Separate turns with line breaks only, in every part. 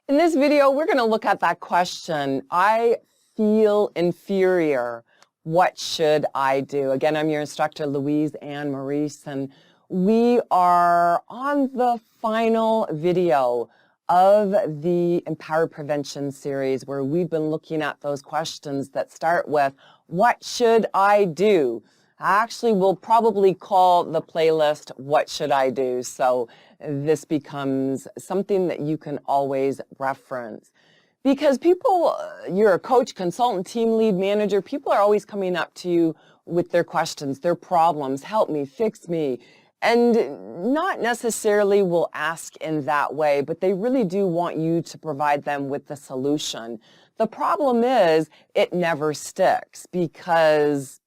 In this video, we're going to look at that question. I feel inferior. What should I do? Again, I'm your instructor, Louise and Maurice, and we are on the final video of the Empowered Prevention series, where we've been looking at those questions that start with, what should I do? Actually, we'll probably call the playlist, What Should I Do? So this becomes something that you can always reference. Because people, you're a coach, consultant, team lead, manager, people are always coming up to you with their questions, their problems, help me, fix me. And not necessarily will ask in that way, but they really do want you to provide them with the solution. The problem is it never sticks because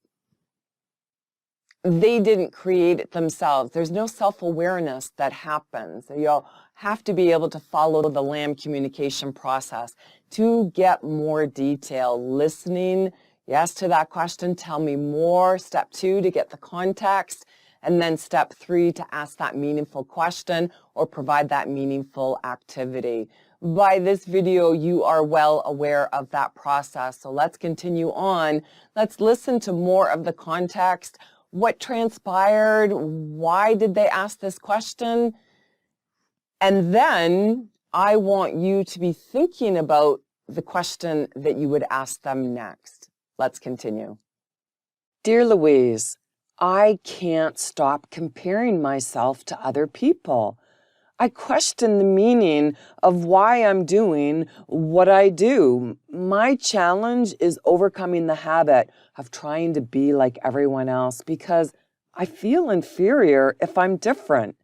they didn't create it themselves. There's no self-awareness that happens. You'll have to be able to follow the L.A.M communication process to get more detail. Listening, yes to that question, tell me more. Step 2, to get the context. And then step 3, to ask that meaningful question or provide that meaningful activity. By this video, you are well aware of that process. So let's continue on. Let's listen to more of the context. What transpired? Why did they ask this question? And then I want you to be thinking about the question that you would ask them next. Let's continue. Dear Louise, I can't stop comparing myself to other people. I question the meaning of why I'm doing what I do. My challenge is overcoming the habit of trying to be like everyone else because I feel inferior if I'm different.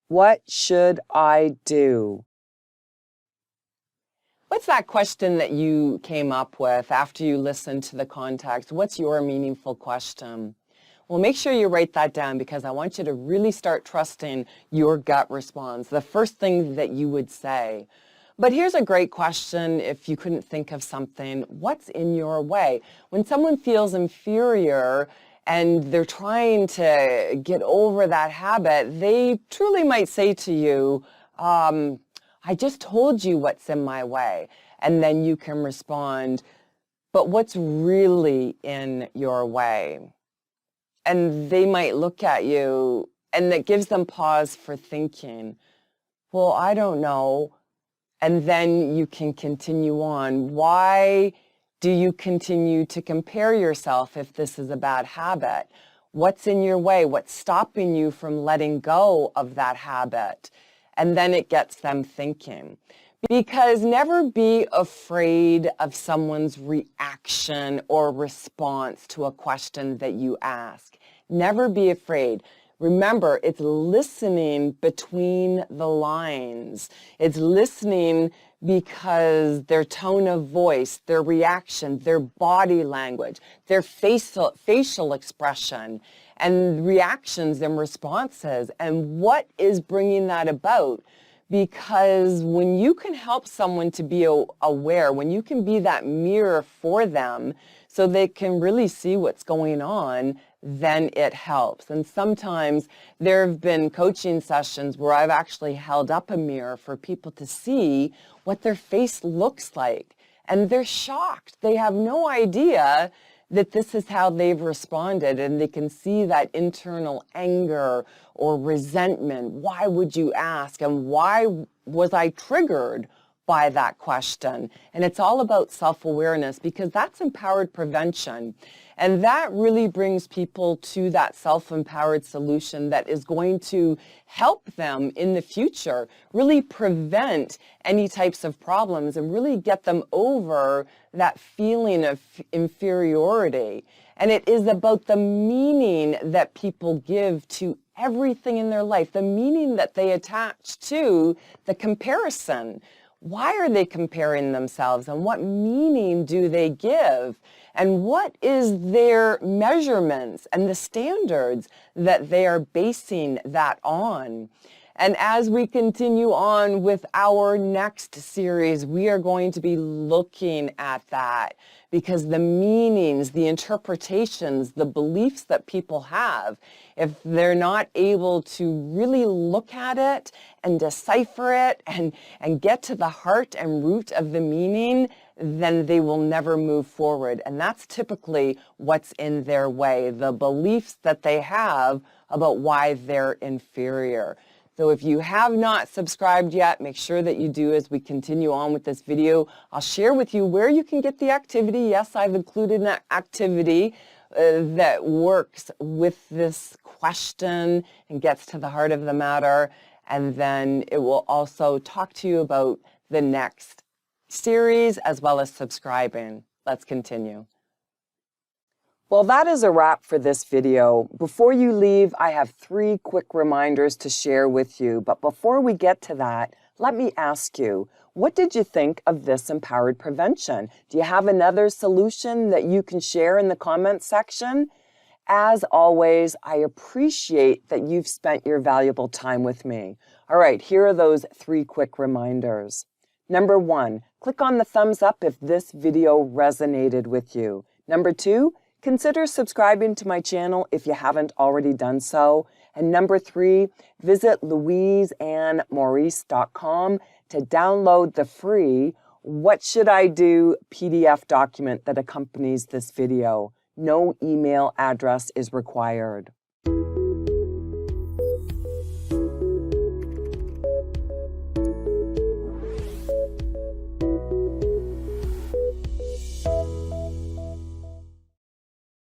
What should I do? What's that question that you came up with after you listened to the context? What's your meaningful question? Well, make sure you write that down because I want you to really start trusting your gut response, the first thing that you would say. But here's a great question if you couldn't think of something. What's in your way? When someone feels inferior and they're trying to get over that habit, they truly might say to you, I just told you what's in my way. And then you can respond, but what's really in your way? And they might look at you, and that gives them pause for thinking, well, I don't know. And then you can continue on. Why do you continue to compare yourself if this is a bad habit? What's in your way? What's stopping you from letting go of that habit? And then it gets them thinking. Because never be afraid of someone's reaction or response to a question that you ask. Never be afraid. Remember, it's listening between the lines. It's listening because their tone of voice, their reaction, their body language, their facial expression, and reactions and responses, and what is bringing that about. Because when you can help someone to be aware, when you can be that mirror for them so they can really see what's going on, then it helps. And sometimes there have been coaching sessions where I've actually held up a mirror for people to see what their face looks like. And they're shocked. They have no idea that this is how they've responded, and they can see that internal anger or resentment. Why would you ask? And why was I triggered by that question? And it's all about self-awareness because that's empowered prevention. And that really brings people to that self-empowered solution that is going to help them in the future, really prevent any types of problems and really get them over that feeling of inferiority. And it is about the meaning that people give to everything in their life, the meaning that they attach to the comparison. Why are they comparing themselves, and what meaning do they give? And what is their measurements and the standards that they are basing that on? And as we continue on with our next series, we are going to be looking at that because the meanings, the interpretations, the beliefs that people have, if they're not able to really look at it and decipher it and get to the heart and root of the meaning, then they will never move forward. And that's typically what's in their way, the beliefs that they have about why they're inferior. So if you have not subscribed yet, make sure that you do as we continue on with this video. I'll share with you where you can get the activity. Yes, I've included an activity that works with this question and gets to the heart of the matter. And then it will also talk to you about the next series as well as subscribing. Let's continue. Well, that is a wrap for this video. Before you leave, I have 3 quick reminders to share with you. But before we get to that, let me ask you, what did you think of this empowered prevention? Do you have another solution that you can share in the comments section? As always, I appreciate that you've spent your valuable time with me. All right, here are those 3 quick reminders. Number 1, click on the thumbs up if this video resonated with you. Number 2, consider subscribing to my channel if you haven't already done so. And number 3, visit louiseandmaurice.com to download the free What Should I Do PDF document that accompanies this video. No email address is required.